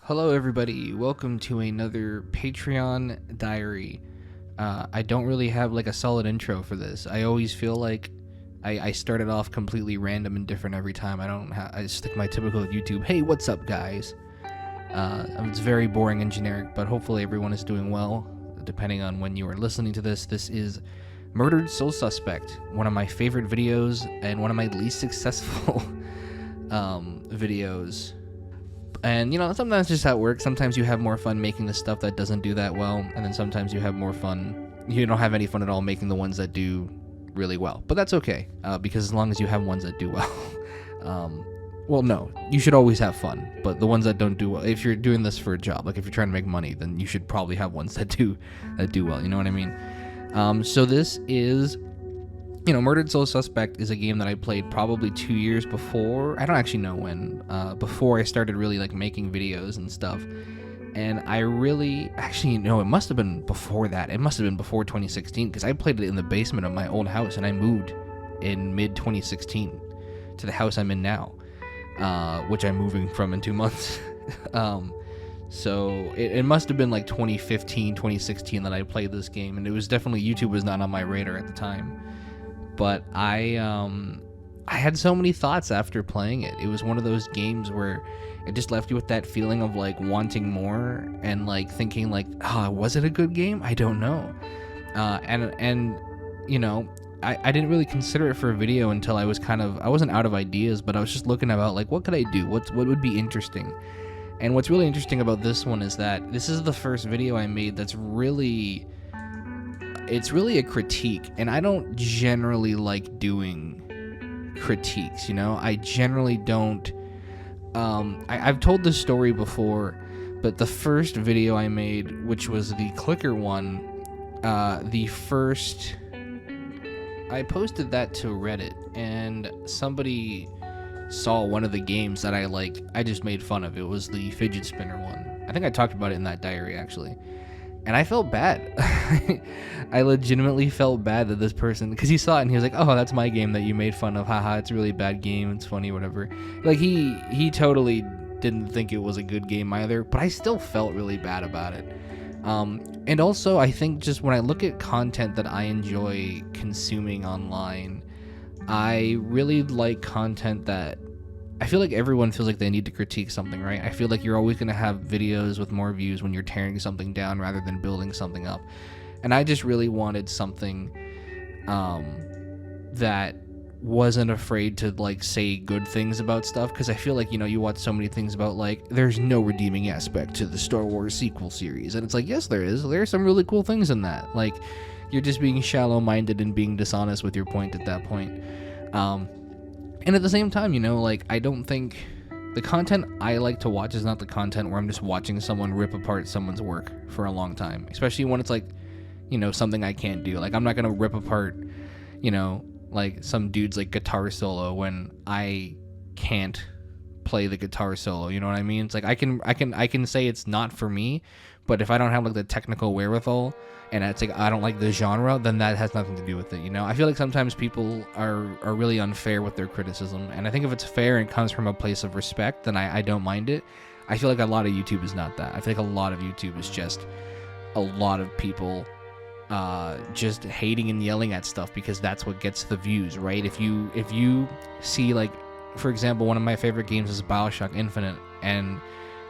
Hello, everybody. Welcome to another Patreon diary. I don't really have like a solid intro for this. I always feel like I started off completely random and different every time. I stick my typical YouTube, hey, what's up, guys? It's very boring and generic, but hopefully everyone is doing well, depending on when you are listening to this. This is Murdered Soul Suspect, one of my favorite videos and one of my least successful videos. And, sometimes just how it works. Sometimes you have more fun making the stuff that doesn't do that well, and then sometimes you have more fun. You don't have any fun at all making the ones that do really well. But that's okay, because as long as you have ones that do well. Well, no, you should always have fun, but the ones that don't do well, if you're doing this for a job, like if you're trying to make money, then you should probably have ones that do well, you know what I mean? So this is... Murdered Soul Suspect is a game that I played probably 2 years before. I don't actually know when. Before I started really making videos and stuff. And I really... Actually, no, it must have been before that. It must have been before 2016, because I played it in the basement of my old house, and I moved in mid-2016 to the house I'm in now, which I'm moving from in 2 months. So it must have been 2015, 2016 that I played this game, and it was definitely... YouTube was not on my radar at the time. But I had so many thoughts after playing it. It was one of those games where it just left you with that feeling of wanting more and thinking was it a good game? I don't know. And I didn't really consider it for a video until I wasn't out of ideas, but I was just looking about what could I do? What would be interesting? And what's really interesting about this one is that this is the first video I made that's really... It's really a critique, and I don't generally like doing critiques, I generally don't. I've told this story before, but the first video I made, which was the clicker one, I posted that to Reddit, and somebody saw one of the games that I just made fun of. It was the fidget spinner one. I think I talked about it in that diary, actually. And I felt bad. I legitimately felt bad that this person... Because he saw it and he was like, oh, that's my game that you made fun of. Haha, it's a really bad game. It's funny, whatever. He totally didn't think it was a good game either. But I still felt really bad about it. And also, I think just when I look at content that I enjoy consuming online, I really like content that... I feel like everyone feels like they need to critique something, right? I feel like you're always going to have videos with more views when you're tearing something down rather than building something up. And I just really wanted something that wasn't afraid to say good things about stuff, because I feel like, you watch so many things about there's no redeeming aspect to the Star Wars sequel series, and it's yes, there is. There are some really cool things in that. You're just being shallow-minded and being dishonest with your point at that point. And at the same time, I don't think the content I like to watch is not the content where I'm just watching someone rip apart someone's work for a long time, especially when it's something I can't do. I'm not going to rip apart, some dude's guitar solo when I can't play the guitar solo, you know what I mean? It's I can say it's not for me, but if I don't have the technical wherewithal and it's I don't like the genre, then that has nothing to do with it, I feel like sometimes people are really unfair with their criticism, and I think if it's fair and comes from a place of respect, then I don't mind it. I feel like a lot of YouTube is not that. I feel like a lot of YouTube is just a lot of people just hating and yelling at stuff because that's what gets the views, right? If you see for example, one of my favorite games is BioShock Infinite, and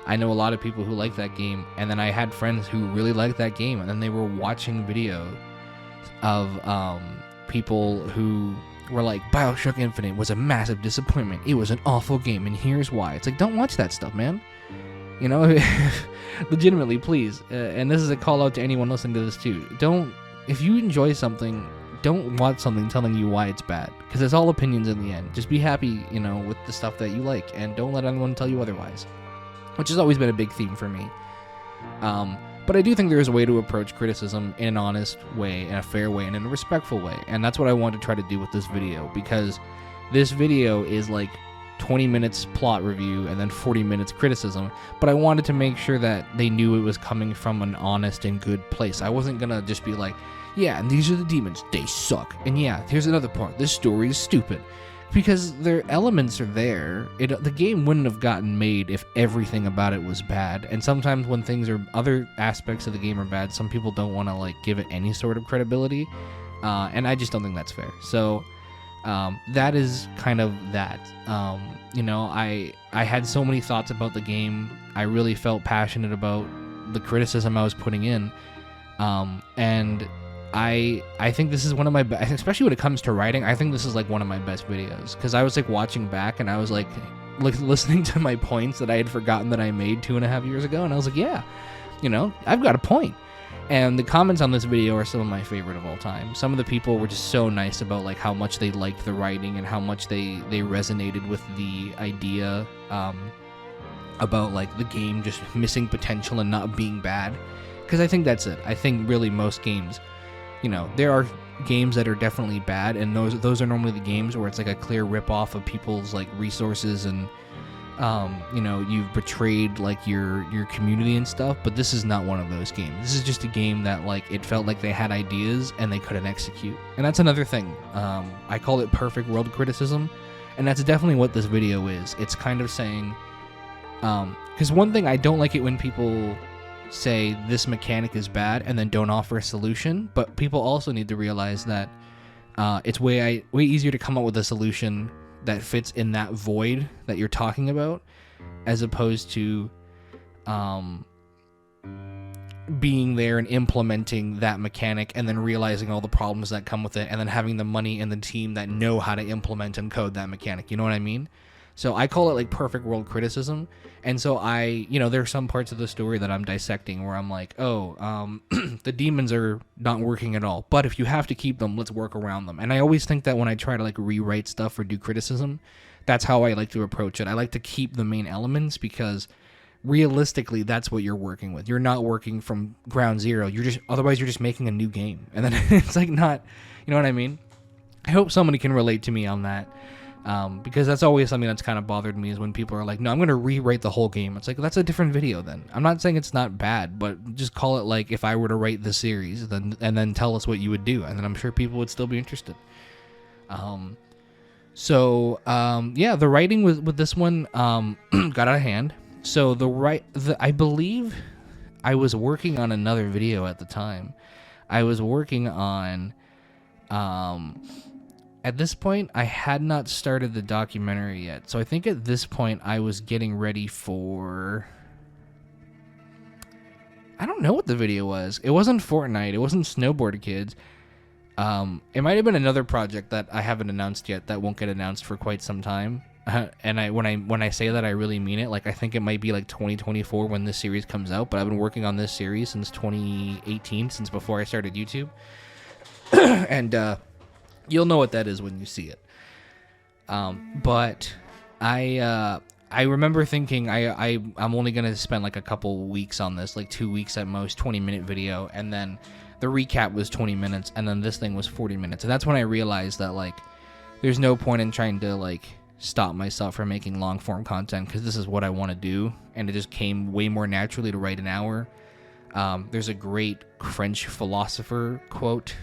I know a lot of people who like that game, and then I had friends who really liked that game, and then they were watching video of people who were BioShock Infinite was a massive disappointment. It was an awful game, and here's why. It's don't watch that stuff, man. Legitimately, please. And this is a call out to anyone listening to this too. If you enjoy something, don't watch something telling you why it's bad, because it's all opinions in the end. Just be happy, with the stuff that you like, and don't let anyone tell you otherwise, which has always been a big theme for me. But I do think there is a way to approach criticism in an honest way, in a fair way, and in a respectful way, and that's what I want to try to do with this video, because this video is 20 minutes plot review and then 40 minutes criticism, but I wanted to make sure that they knew it was coming from an honest and good place. I wasn't gonna just be yeah, and these are the demons, they suck, and yeah, here's another part, this story is stupid. because their elements are there. The game wouldn't have gotten made if everything about it was bad. And sometimes when other aspects of the game are bad, some people don't want to like give it any sort of credibility, and I just don't think that's fair. So that is kind of that. I had so many thoughts about the game. I really felt passionate about the criticism I was putting in, and I think this is one of my best, especially when it comes to writing. I think this is like one of my best videos, because I was like watching back and I was like listening to my points that I had forgotten that I made 2.5 years ago, and I was like, yeah, I've got a point. And the comments on this video are some of my favorite of all time. Some of the people were just so nice about like how much they liked the writing and how much they resonated with the idea about like the game just missing potential and not being bad. Because I think that's it. I think really most games, there are games that are definitely bad, and those are normally the games where it's like a clear rip-off of people's like resources, and you've betrayed like your community and stuff. But this is not one of those games. This is just a game that like it felt like they had ideas and they couldn't execute. And that's another thing. I call it perfect world criticism, and that's definitely what this video is. It's kind of saying, because one thing I don't like it when people say this mechanic is bad and then don't offer a solution, but people also need to realize that it's way easier to come up with a solution that fits in that void that you're talking about, as opposed to being there and implementing that mechanic and then realizing all the problems that come with it, and then having the money and the team that know how to implement and code that mechanic. You know what I mean? So I call it like perfect world criticism. And so there are some parts of the story that I'm dissecting where I'm like, the demons are not working at all, but if you have to keep them, let's work around them. And I always think that when I try to like rewrite stuff or do criticism, that's how I like to approach it. I like to keep the main elements, because realistically, that's what you're working with. You're not working from ground zero. Otherwise you're just making a new game. And then it's like not, you know what I mean? I hope somebody can relate to me on that. Because that's always something that's kind of bothered me, is when people are like, no, I'm going to rewrite the whole game. It's like, that's a different video then. I'm not saying it's not bad, but just call it like if I were to write the series, and then tell us what you would do, and then I'm sure people would still be interested. The writing with this one got out of hand. So I believe I was working on another video at the time. I was working on at this point, I had not started the documentary yet. So I think at this point, I was getting ready for... I don't know what the video was. It wasn't Fortnite. It wasn't Snowboard Kids. It might have been another project that I haven't announced yet that won't get announced for quite some time. And when I say that, I really mean it. Like, I think it might be like 2024 when this series comes out. But I've been working on this series since 2018, since before I started YouTube. And... you'll know what that is when you see it. But I remember thinking I'm only going to spend like a couple weeks on this, like 2 weeks at most, 20-minute video. And then the recap was 20 minutes. And then this thing was 40 minutes. And that's when I realized that like there's no point in trying to like stop myself from making long form content, because this is what I want to do. And it just came way more naturally to write an hour. There's a great French philosopher quote,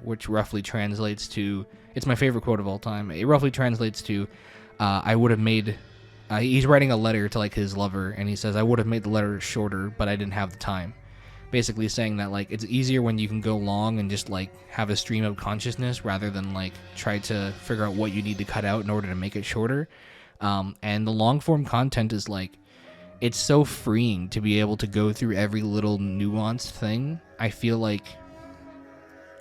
which roughly translates to, it's my favorite quote of all time. It roughly translates to, I would have made, he's writing a letter to like his lover, and he says, I would have made the letter shorter, but I didn't have the time. Basically saying that like it's easier when you can go long and just like have a stream of consciousness, rather than like try to figure out what you need to cut out in order to make it shorter. And the long form content is like, it's so freeing to be able to go through every little nuanced thing. I feel like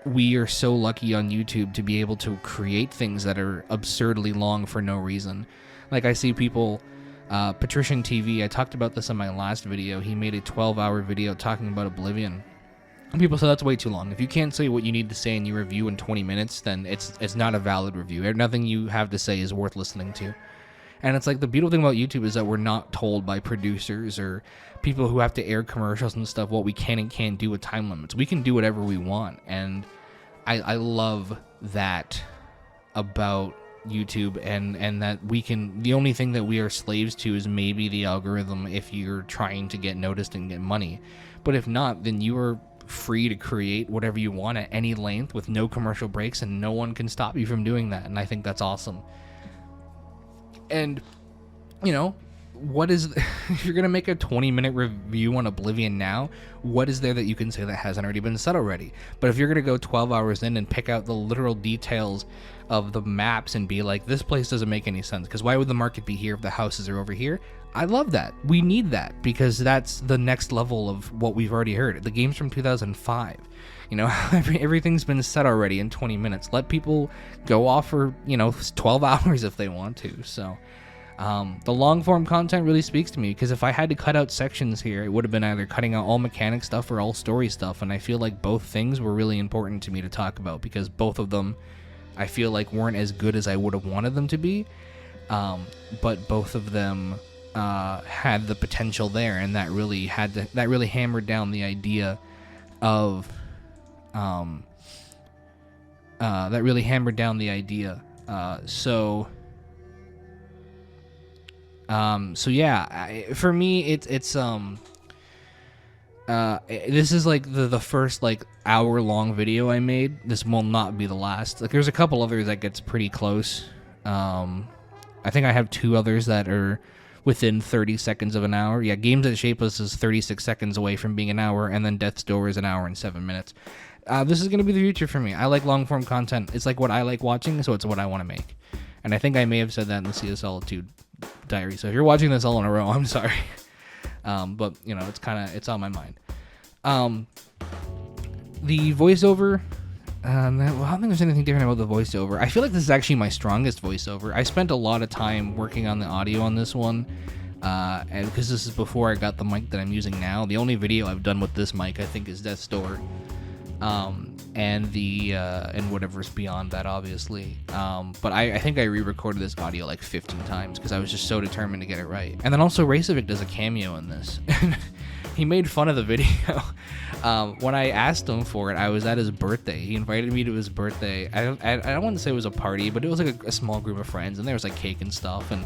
we are so lucky on YouTube to be able to create things that are absurdly long for no reason. Like I see people, Patrician TV, I talked about this in my last video. He made a 12-hour video talking about Oblivion. And people say that's way too long. If you can't say what you need to say in your review in 20 minutes, then it's not a valid review. Nothing you have to say is worth listening to. And it's like the beautiful thing about YouTube is that we're not told by producers or people who have to air commercials and stuff what we can and can't do with time limits. We can do whatever we want. And I love that about YouTube, and that we can, the only thing that we are slaves to is maybe the algorithm if you're trying to get noticed and get money. But if not, then you are free to create whatever you want at any length with no commercial breaks, and no one can stop you from doing that. And I think that's awesome. And, you know, what is if you're gonna make a 20-minute review on Oblivion now, what is there that you can say that hasn't already been said already? But if you're gonna go 12 hours in and pick out the literal details of the maps and be like, this place doesn't make any sense, because why would the market be here if the houses are over here? I love that. We need that, because that's the next level of what we've already heard. The game's from 2005. You know, everything's been said already in 20 minutes. Let people go off for, 12 hours if they want to. So the long form content really speaks to me, because if I had to cut out sections here, it would have been either cutting out all mechanic stuff or all story stuff. And I feel like both things were really important to me to talk about, because both of them I feel like weren't as good as I would have wanted them to be. But both of them had the potential there, and that really hammered down the idea of so yeah, for me this is like the first like hour-long video I made. This will not be the last. Like, there's a couple others that gets pretty close. I think I have 2 others that are within 30 seconds of an hour. Yeah, Games That Shape Us is 36 seconds away from being an hour, and then Death's Door is an hour and 7 minutes. This is going to be the future for me. I like long-form content. It's like what I like watching, so it's what I want to make. And I think I may have said that in the Sea of Solitude diary. So if you're watching this all in a row, I'm sorry. But, it's on my mind. The voiceover, I don't think there's anything different about the voiceover. I feel like this is actually my strongest voiceover. I spent a lot of time working on the audio on this one, and because this is before I got the mic that I'm using now. The only video I've done with this mic, I think, is Death's Door, and whatever's beyond that, obviously. But I think I re-recorded this audio like 15 times because I was just so determined to get it right. And then also Racevic does a cameo in this. He made fun of the video. When I asked him for it, I was at his birthday. He invited me to his birthday. I don't want to say it was a party, but it was like a small group of friends, and there was like cake and stuff. And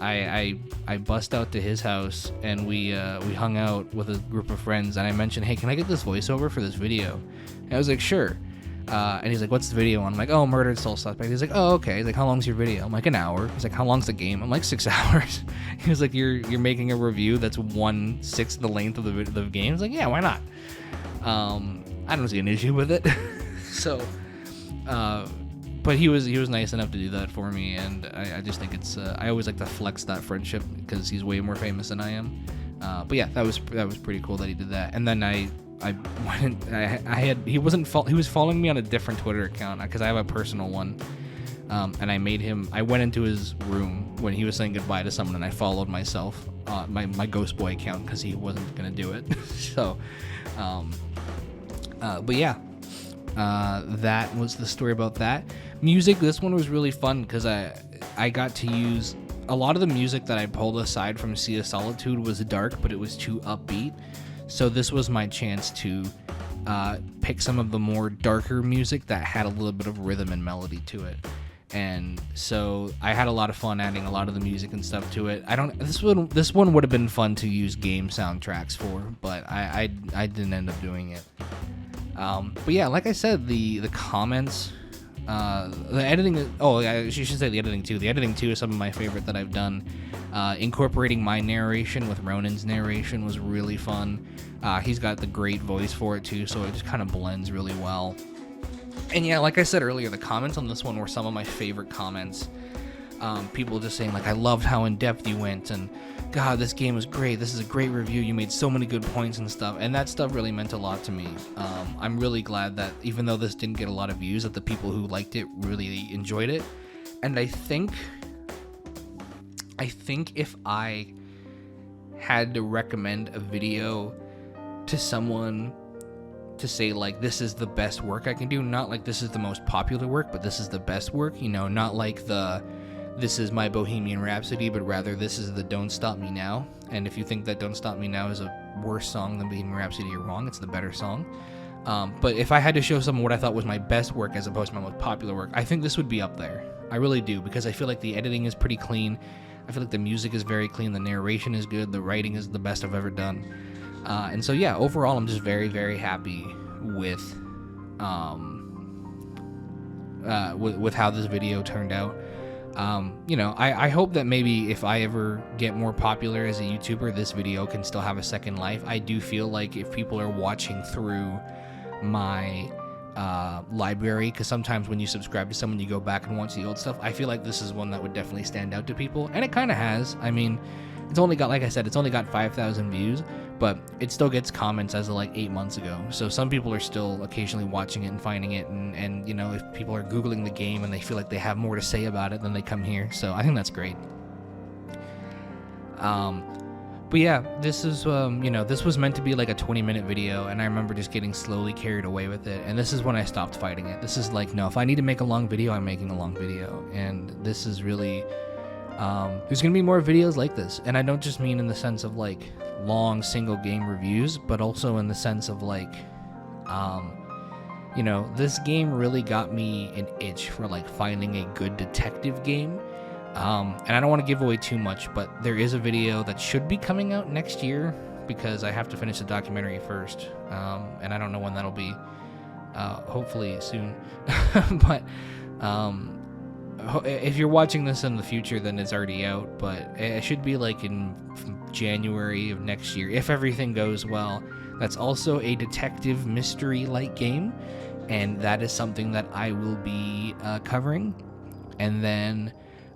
I bust out to his house, and we hung out with a group of friends. And I mentioned, hey, can I get this voiceover for this video? And I was like, sure. And he's like, what's the video on? I'm like, oh, Murdered Soul Suspect. He's like, oh, okay. He's like, how long's your video? I'm like, an hour. He's like, how long's the game? I'm like, 6 hours. He was like, you're making a review that's 1/6 the length of the game? I was like, yeah, why not? I don't see an issue with it. So, but he was nice enough to do that for me, and I just think it's I always like to flex that friendship because he's way more famous than I am. But yeah, that was pretty cool that he did that. And then he was following me on a different Twitter account because I have a personal one, and I went into his room when he was saying goodbye to someone, and I followed myself, my Ghost Boy account, because he wasn't gonna do it. So, but yeah, that was the story about that. Music, this one was really fun because I got to use a lot of the music that I pulled aside from Sea of Solitude was dark, but it was too upbeat. So this was my chance to pick some of the more darker music that had a little bit of rhythm and melody to it. And so I had a lot of fun adding a lot of the music and stuff to it. This one would have been fun to use game soundtracks for, but I didn't end up doing it. But yeah, like I said, the comments, the editing, I should say the editing too. The editing too is some of my favorite that I've done. Incorporating my narration with Ronan's narration was really fun. He's got the great voice for it too, so it just kind of blends really well. And yeah, like I said earlier, the comments on this one were some of my favorite comments. People just saying like, I loved how in depth you went, and God, this game was great. This is a great review. You made so many good points and stuff. And that stuff really meant a lot to me. I'm really glad that even though this didn't get a lot of views, that the people who liked it really enjoyed it. And I think if I had to recommend a video to someone to say like, this is the best work I can do, not like this is the most popular work, but this is the best work, not like this is my Bohemian Rhapsody, but rather this is the Don't Stop Me Now. And if you think that Don't Stop Me Now is a worse song than Bohemian Rhapsody, you're wrong. It's the better song. But if I had to show someone what I thought was my best work as opposed to my most popular work, I think this would be up there. I really do, because I feel like the editing is pretty clean. I feel like the music is very clean. The narration is good. The writing is the best I've ever done. And so yeah, overall, I'm just very, very happy with with how this video turned out. You know, I hope that maybe if I ever get more popular as a YouTuber, this video can still have a second life. I do feel like if people are watching through my library, because sometimes when you subscribe to someone, you go back and watch the old stuff, I feel like this is one that would definitely stand out to people, and it kind of has. I mean, it's only got, like I said, it's only got 5,000 views, but it still gets comments as of like 8 months ago. So some people are still occasionally watching it and finding it, and you know, if people are Googling the game and they feel like they have more to say about it, then they come here. So I think that's great. But yeah, this is, you know, this was meant to be like a 20-minute video, and I remember just getting slowly carried away with it, and this is when I stopped fighting it. This is like, no, if I need to make a long video, I'm making a long video, and this is really, there's gonna be more videos like this, and I don't just mean in the sense of like long single game reviews, but also in the sense of like, you know, this game really got me an itch for like finding a good detective game. And I don't want to give away too much, but there is a video that should be coming out next year, because I have to finish the documentary first, and I don't know when that'll be, hopefully soon. But if you're watching this in the future, then it's already out, but it should be like in January of next year, if everything goes well. That's also a detective mystery-like game, and that is something that I will be covering. And then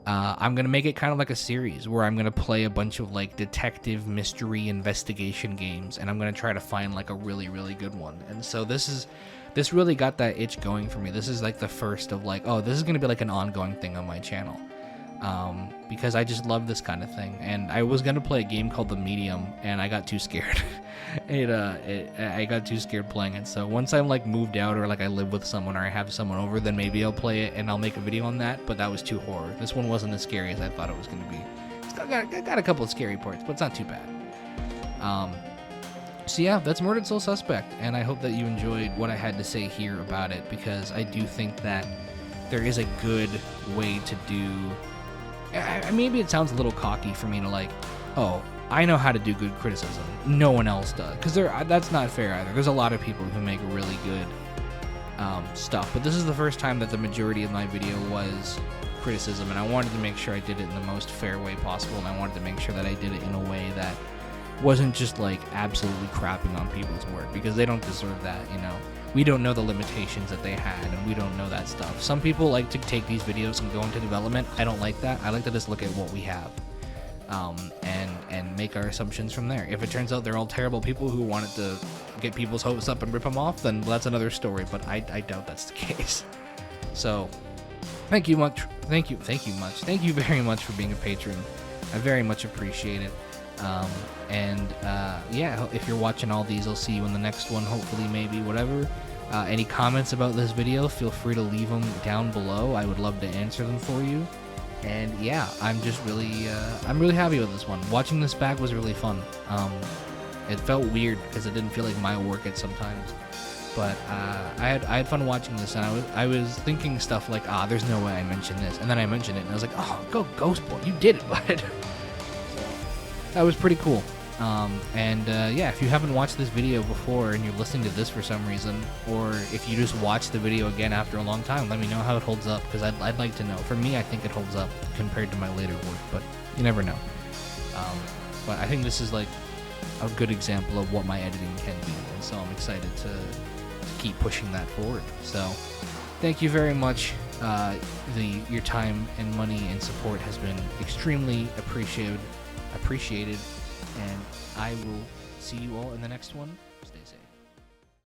I'm going to make it kind of like a series where I'm going to play a bunch of like detective mystery investigation games, and I'm going to try to find like a really, really good one. And so this really got that itch going for me. This is like the first of like, oh, this is going to be like an ongoing thing on my channel, because I just love this kind of thing. And I was going to play a game called The Medium, and I got too scared. I got too scared playing it. So once I'm like moved out, or like I live with someone, or I have someone over, then maybe I'll play it and I'll make a video on that. But that was too horror. This one wasn't as scary as I thought it was going to be. It's got a couple of scary parts, but it's not too bad. So yeah, that's Murdered Soul Suspect, and I hope that you enjoyed what I had to say here about it, because I do think that there is a good way to do. Maybe it sounds a little cocky for me to like, oh, I know how to do good criticism. No one else does, because that's not fair either. There's a lot of people who make really good stuff, but this is the first time that the majority of my video was criticism, and I wanted to make sure I did it in the most fair way possible, and I wanted to make sure that I did it in a way that wasn't just like absolutely crapping on people's work, because they don't deserve that, you know. We don't know the limitations that they had, and we don't know that stuff. Some people like to take these videos and go into development. I don't like that. I like to just look at what we have, and make our assumptions from there. If it turns out they're all terrible people who wanted to get people's hopes up and rip them off, then that's another story, but I doubt that's the case. So thank you very much for being a patron. I very much appreciate it. Yeah, if you're watching all these, I'll see you in the next one, hopefully, maybe, whatever. Any comments about this video, feel free to leave them down below. I would love to answer them for you. And yeah, I'm just really, I'm really happy with this one. Watching this back was really fun. It felt weird because it didn't feel like my work at sometimes. But I had fun watching this, and I was thinking stuff like, there's no way I mentioned this, and then I mentioned it, and I was like, oh, go Ghost Boy, you did it, bud. That was pretty cool. Yeah, if you haven't watched this video before and you're listening to this for some reason, or if you just watch the video again after a long time, let me know how it holds up, because I'd like to know. For me, I think it holds up compared to my later work, but you never know. But I think this is like a good example of what my editing can be, and so I'm excited to keep pushing that forward. So thank you very much. Your time and money and support has been extremely appreciated, and I will see you all in the next one.